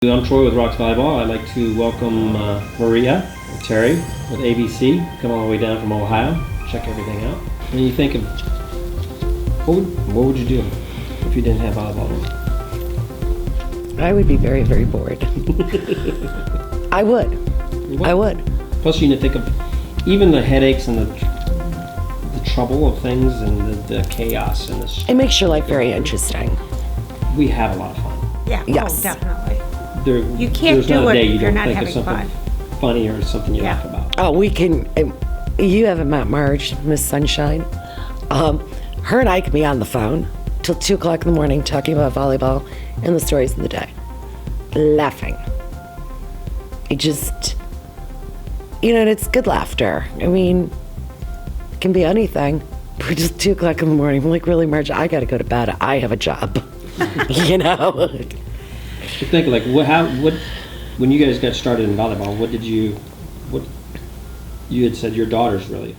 I'm Troy with Rox Volleyball. I'd like to welcome Maria and Terry with AVC, come all the way down from Ohio, check everything out. When you think of, what would you do if you didn't have volleyball? I would be very, very bored. I would. Plus you need to think of even the headaches and the trouble of things and the chaos and the... It makes your life very interesting. We have a lot of fun. Yeah, Yes. oh, definitely. You can't do it if you're not think of having something fun. funny or something you Yeah. laugh about. Oh, we can, you haven't met Marge, Miss Sunshine. Her and I can be on the phone till 2 o'clock in the morning talking about volleyball and the stories of the day. Laughing. It just, and it's good laughter. I mean, it can be anything. We're just 2 o'clock in the morning. I'm like, really, Marge, I gotta go to bed. I have a job. To think like when you guys got started in volleyball, what you had said your daughters really.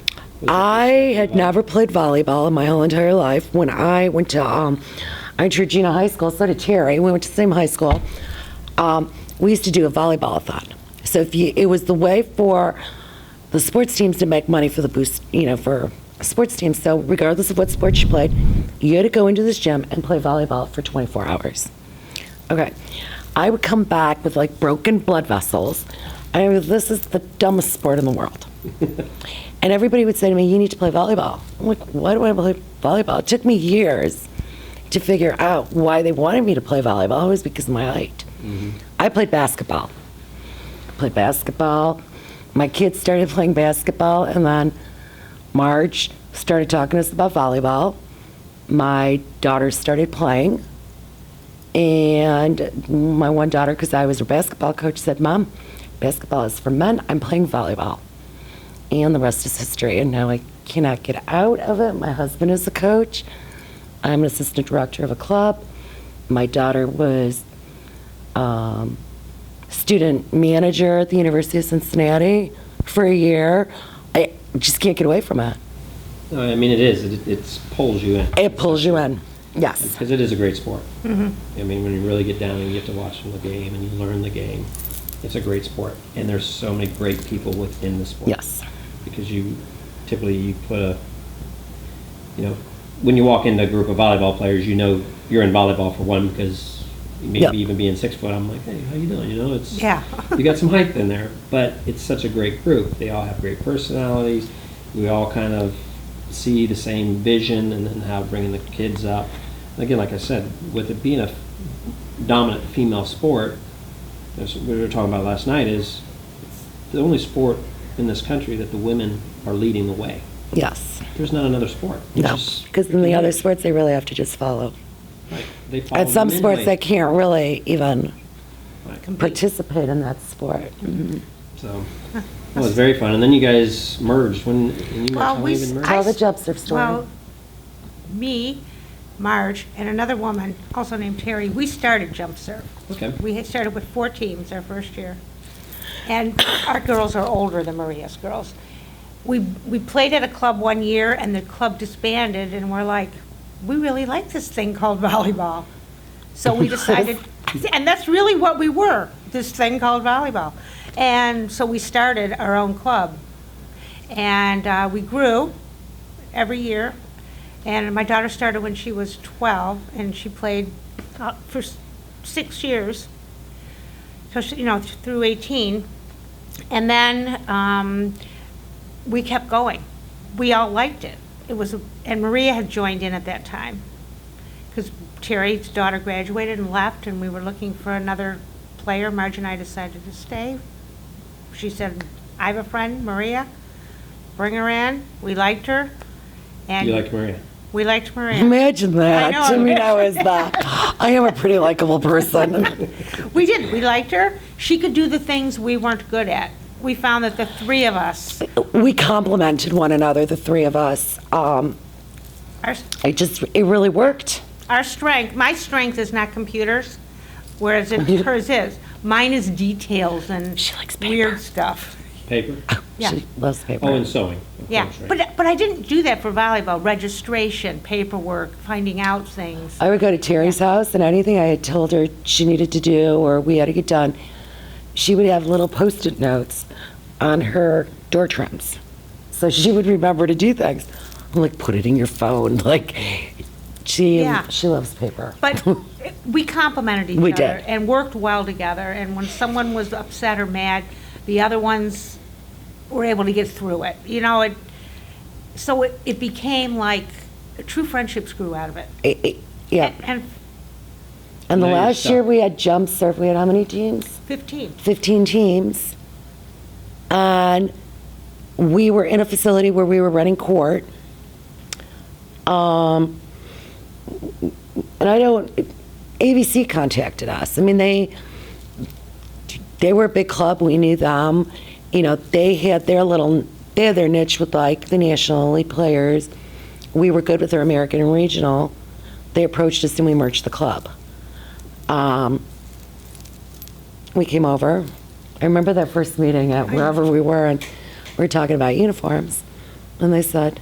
I had never played volleyball in my whole entire life. When I went to I went to Regina High School, so did Terry. We went to the same high school. We used to do a volleyball-a-thon. So it was the way for the sports teams to make money for the boost, for sports teams. So regardless of what sport you played, you had to go into this gym and play volleyball for 24 hours. Okay. I would come back with like broken blood vessels. This is the dumbest sport in the world. And everybody would say to me, you need to play volleyball. I'm like, why do I play volleyball? It took me years to figure out why they wanted me to play volleyball. It was because of my height. Mm-hmm. I played basketball. My kids started playing basketball, and then Marge started talking to us about volleyball. My daughters started playing. And my one daughter, because I was her basketball coach, said, Mom, basketball is for men. I'm playing volleyball. And the rest is history. And now I cannot get out of it. My husband is a coach. I'm an assistant director of a club. My daughter was student manager at the University of Cincinnati for a year. I just can't get away from it. No, I mean, it pulls you in. It pulls you in. Yes. Because it is a great sport. Mm-hmm. I mean, when you really get down and you get to watch the game and you learn the game, it's a great sport. And there's so many great people within the sport. Yes. Because you put when you walk into a group of volleyball players, you're in volleyball for one because maybe even being 6 foot, I'm like, hey, how you doing? You got some height in there. But it's such a great group. They all have great personalities. We all kind of see the same vision and then how bringing the kids up. Again, like I said, with it being a dominant female sport, as we were talking about last night, is the only sport in this country that the women are leading the way. Yes. There's not another sport. No, because in the other sports, they really have to just follow. Right. They follow At some the sports, way. they can't really even Right. participate in that sport. Mm-hmm. So, it was very fun. And then you guys merged. When you Well, merged, we even merged? Tell the jump surf story. Well, me, Marge, and another woman, also named Terry, we started jump surf. Okay. We had started with 4 teams our first year. And our girls are older than Maria's girls. We played at a club one year, and the club disbanded, and we're like, we really like this thing called volleyball. So we decided, and that's really what we were, this thing called volleyball. And so we started our own club. And we grew every year. And my daughter started when she was 12, and she played for 6 years, so she, through 18. And then we kept going. We all liked it. And Maria had joined in at that time, because Terry's daughter graduated and left, and we were looking for another player. Marge and I decided to stay. She said, I have a friend, Maria, bring her in. We liked her. And You like Maria? we liked Maria. Imagine that. I know. I am a pretty likable person. We did. We liked her. She could do the things we weren't good at. We found that the 3 of us, We complimented one another, the 3 of us. our, It really worked. our strength, my strength is not computers, whereas hers is. Mine is details and She likes paper. weird stuff. Paper? Yeah. She loves paper. Oh, and sewing. of Yeah, course, right. but I didn't do that for volleyball, registration, paperwork, finding out things. I would go to Terry's house, and anything I had told her she needed to do or we had to get done, she would have little Post-it notes on her door trims. So she would remember to do things. I'm like, put it in your phone. Like, she loves paper. But we complimented each We other did. and worked well together, and when someone was upset or mad, the other ones were able to get through it. You know, so it became like, true friendships grew out of it. Yeah. And And the Now you're last year stuck. we had jump serve, we had how many teams? 15. 15 teams. And we were in a facility where we were running court. And AVC contacted us. I mean, they were a big club, we knew them. You know, they had their niche with like the National League players. We were good with their American and regional. They approached us and we merged the club. We came over. I remember that first meeting at wherever we were, and we were talking about uniforms. And they said,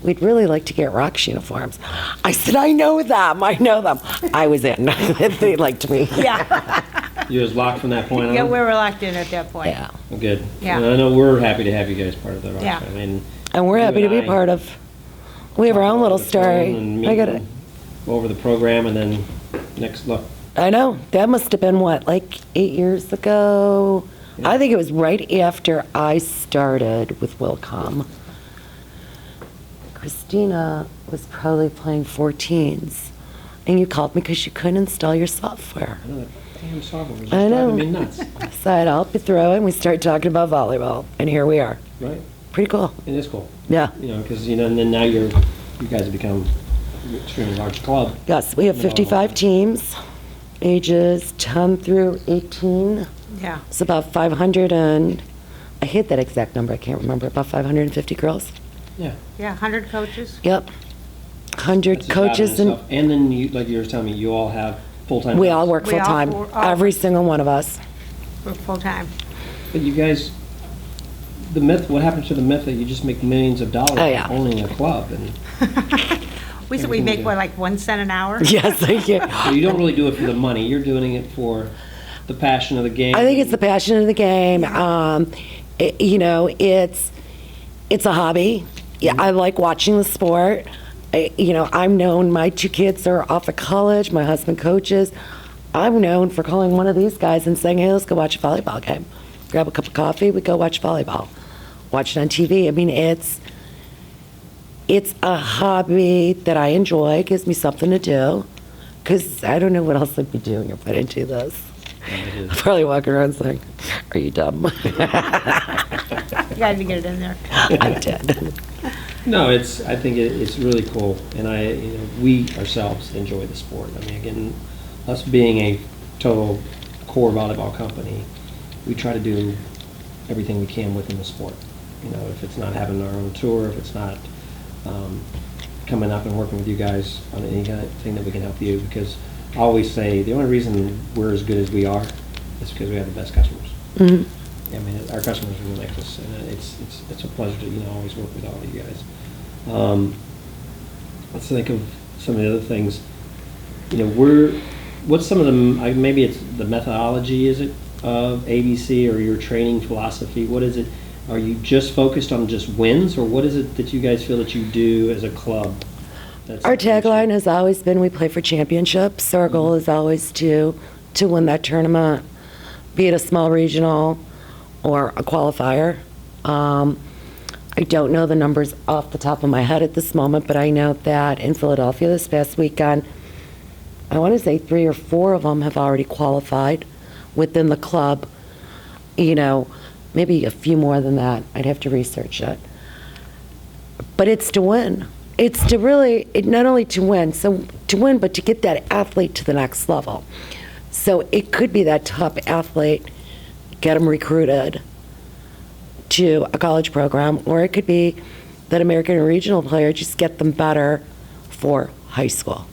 we'd really like to get Rox uniforms. I said, I know them. I was in. They liked me. Yeah. You was locked from that point on? Yeah, we were locked in at that point. Yeah. Well, good. Yeah. And I know we're happy to have you guys part of the Rox Yeah. family. And And we're you happy to and be I part of. We have our own little on the phone story. and meet I got it. and Go over the program and then next look. I know. That must have been what, like 8 years ago? Yeah. I think it was right after I started with Wilcom. Christina was probably playing 14s, and you called me because you couldn't install your software. I know that damn software was just I know. driving me nuts. So I'd help you through it, and we started talking about volleyball, and here we are. Right? Pretty cool. It is cool. Yeah. You know, because, you know, and then now you guys have become an extremely large club. Yes, we have 55 teams, ages 10 through 18. Yeah. It's about 500 and, I hate that exact number, I can't remember, about 550 girls. Yeah. Yeah, 100 coaches. Yep. 100 That's a job in coaches, and itself. And then you, like you were telling me, you all have full-time we jobs. all work We all- full-time, we're all- every single one of us. We're full-time. But you guys, the myth, what happened to the myth that you just make millions of dollars Oh, yeah. owning a club? And We said we Everything we make, do. what, like 1 cent an hour? Yes, thank you. so you don't really do it for the money. You're doing it for the passion of the game. I think it's the passion of the game. You know, it's a hobby. Yeah, I like watching the sport. You know, I'm known, my 2 kids are off at college, my husband coaches. I'm known for calling one of these guys and saying, hey, let's go watch a volleyball game. Grab a cup of coffee, we go watch volleyball. Watch it on TV. I mean, it's a hobby that I enjoy, gives me something to do, because I don't know what else I'd be doing if I didn't do this. I'd probably walk around saying, are you dumb? You got to get it in there. I did. No, I think it's really cool, and we ourselves enjoy the sport. I mean, again, us being a total core volleyball company, we try to do everything we can within the sport. You know, if it's not having our own tour, if it's not coming up and working with you guys on any kind of thing that we can help you, because I always say the only reason we're as good as we are is because we have the best customers. Mm-hmm. I mean, our customers really like us, and it's a pleasure to always work with all of you guys. Let's think of some of the other things. What's some of them? Maybe it's the methodology, is it, of AVC, or your training philosophy? What is it? Are you just focused on just wins, or what is it that you guys feel that you do as a club? Our tagline has always been, we play for championships. Our goal is always to win that tournament, be it a small regional or a qualifier. I don't know the numbers off the top of my head at this moment, but I know that in Philadelphia this past weekend, I want to say 3 or 4 of them have already qualified within the club. Maybe a few more than that. I'd have to research it. But it's to win. It's to really, not only to win, but to get that athlete to the next level. So it could be that top athlete, get them recruited to a college program, or it could be that American and regional player, just get them better for high school.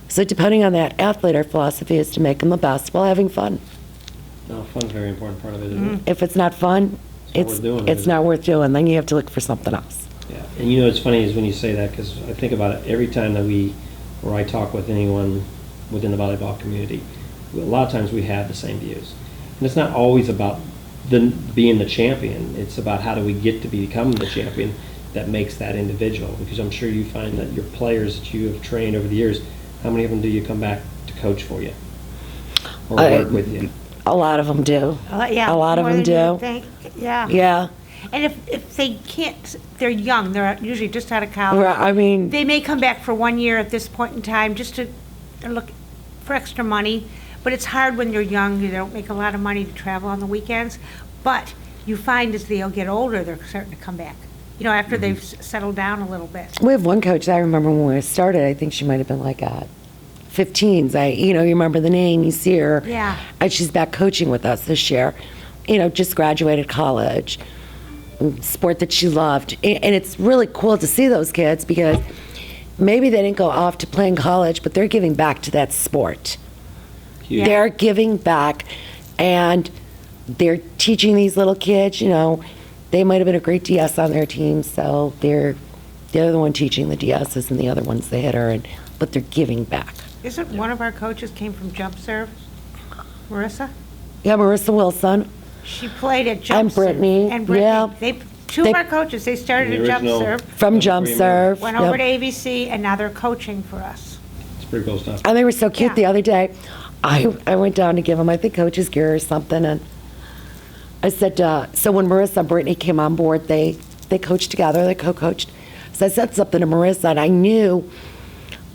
So depending on that athlete, our philosophy is to make them the best while having fun. No, fun's a very important part of it, isn't it? If it's not fun, It's not worth doing. Then you have to look for something else. Yeah, and it's funny is when you say that, because I think about it every time that I talk with anyone within the volleyball community, a lot of times we have the same views. And it's not always about being the champion. It's about how do we get to become the champion that makes that individual. Because I'm sure you find that your players that you have trained over the years, how many of them do you come back to coach for you or work with you? A lot of them do. Yeah, a lot of more them than do. you think. Yeah. Yeah. And if they can't, they're young, they're usually just out of college. Right, I mean, They may come back for 1 year at this point in time just to look for extra money, but it's hard when you're young, you don't make a lot of money to travel on the weekends. But you find as they'll get older, they're starting to come back, after they've settled down a little bit. we have one coach I remember when we started. I think she might have been like at 15s. You remember the name, you see her. Yeah. And she's back coaching with us this year. Just graduated college, sport that she loved. And it's really cool to see those kids because maybe they didn't go off to play in college, but they're giving back to that sport. Huge. They're giving back, and they're teaching these little kids, they might have been a great DS on their team, so they're the one teaching the DSs and the other one's the hitter, but they're giving back. Isn't one of our coaches came from jump serve? Marissa? Yeah, Marissa Wilson. She played at jump And Brittany, serve. And Brittany. yeah. Two of our coaches, they started The at jump original- serve, From jump serve. went yep. over to AVC, and now they're coaching for us. It's pretty cool stuff. And they were so cute Yeah. the other day. I went down to give them, I think, coach's gear or something, and I said, so when Marissa and Brittany came on board, they coached together, they co-coached. So I said something to Marissa, and I knew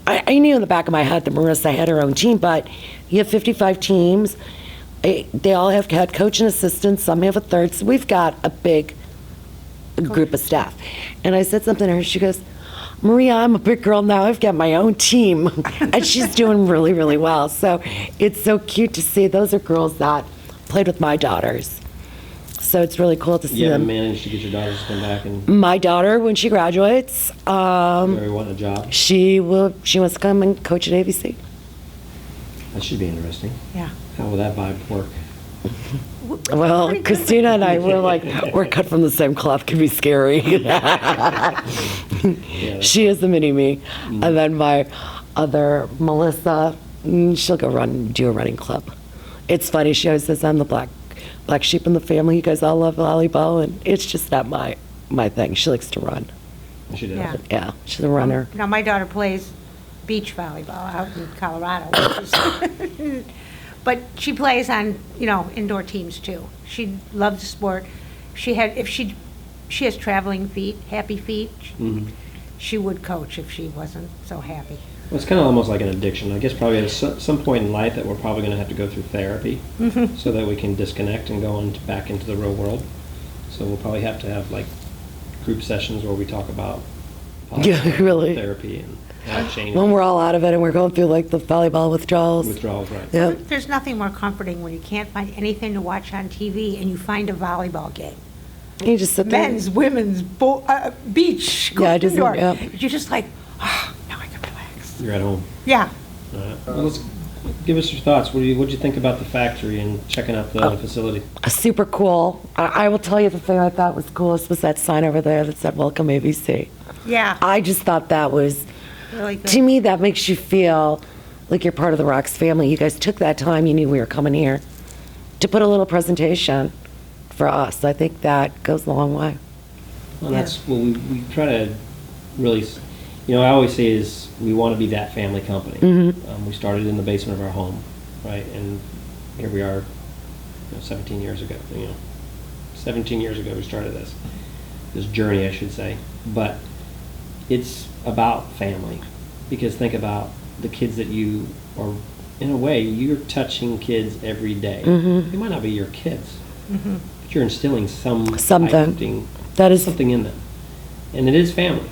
in the back of my head that Marissa had her own team, but you have 55 teams. They all have head coach and assistants, some have a third, so we've got a big group of staff. And I said something to her, she goes, Maria, I'm a big girl now, I've got my own team. And she's doing really, really well. So it's so cute to see. Those are girls that played with my daughters. So it's really cool to see You haven't them. managed to get your daughters to come back and My daughter, when she graduates, really want a job? she wants to come and coach at AVC. That should be interesting. Yeah. How will that vibe work? Well, Pretty good. Christina and I, we're cut from the same cloth, can be scary. She is the mini-me. And then my other, Melissa, she'll go do a running club. It's funny, she always says, I'm the black sheep in the family. You guys all love volleyball, and it's just not my thing. She likes to run. She did. Yeah. Yeah, she's a runner. Now, my daughter plays beach volleyball out in Colorado, but she plays on, indoor teams too. She loves the sport. She has traveling feet, happy feet. She would coach if she wasn't so happy. Well, it's kind of almost like an addiction. I guess probably at some point in life that we're probably going to have to go through therapy so that we can disconnect and go back into the real world. So we'll probably have to have like group sessions where we talk about Yeah, really. therapy and how it changes. When we're all out of it and we're going through like the volleyball withdrawals. Withdrawals, right. Yeah. There's nothing more comforting when you can't find anything to watch on TV and you find a volleyball game. You just sit there. Men's, women's, beach, Yeah, just- indoor. yeah. You're just like, now I can relax. You're at home. Yeah. Well, let's give us your thoughts. What'd you think about the factory and checking out the facility? Super cool. I will tell you the thing I thought was coolest was that sign over there that said "Welcome AVC." Yeah. I just thought that was, Really good. to me, that makes you feel like you're part of the Rox family. You guys took that time, you knew we were coming here, to put a little presentation for us. I think that goes a long way. Well, that's what we try to really, I always say is we want to be that family company. We started in the basement of our home, right? And here we are, 17 years ago. 17 years ago we started this journey, I should say. But it's about family, because think about the kids that you are, in a way, you're touching kids every day. They might not be your kids, but you're instilling something That is something in them. And it is family.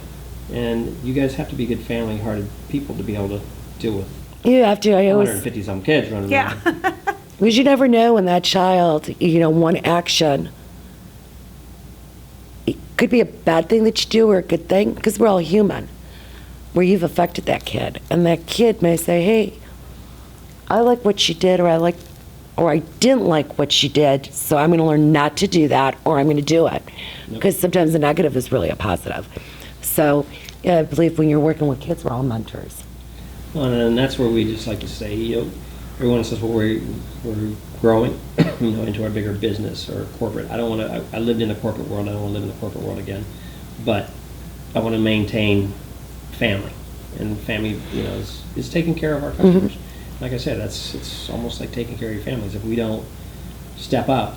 And you guys have to be good family-hearted people to be able to deal with You have to. I always 150-some kids running Yeah. around. because you never know when that child, one action. It could be a bad thing that you do or a good thing, because we're all human. Where you've affected that kid, and that kid may say, "Hey, I like what she did," or "I like or I didn't like what she did, so I'm going to learn not to do that, or I'm going to do it. Because sometimes the negative is really a positive. So yeah, I believe when you're working with kids, we're all mentors. Well, and that's where we just like to say, everyone says, well, we're growing, into our bigger business or corporate. I don't want to. I lived in the corporate world. I don't want to live in the corporate world again. But I want to maintain family, and family, is taking care of our customers. Like I said, it's almost like taking care of your families. If we don't step up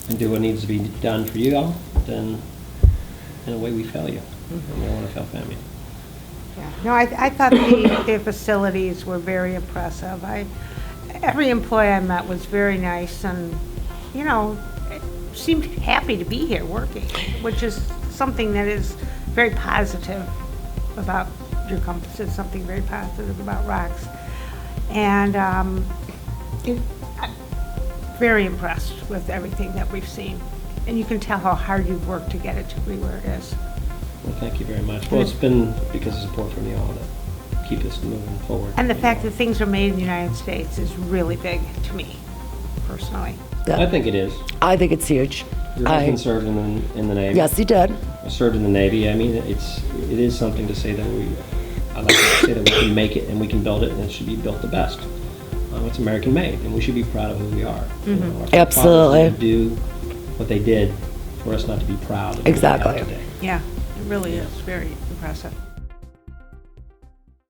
and do what needs to be done for you all, then in a way we fail you. We don't want to fail family. Yeah. No, I thought the facilities were very impressive. Every employee I met was very nice and, seemed happy to be here working, which is something that is very positive about your company. It's something very positive about Rox. And very impressed with everything that we've seen. And you can tell how hard you've worked to get it to be where it is. Well, thank you very much. Well, it's been because of support from you all to keep us moving forward. And the fact that things are made in the United States is really big to me, personally. Yeah. I think it is. I think it's huge. Your husband served in the Navy. Yes, he did. I served in the Navy. I mean, it is something to say that I like to say that we can make it and we can build it, and it should be built the best. It's American made, and we should be proud of who we are. Our Absolutely. fathers didn't do what they did for us not to be proud of Exactly. what we have today. Yeah, it really is very impressive.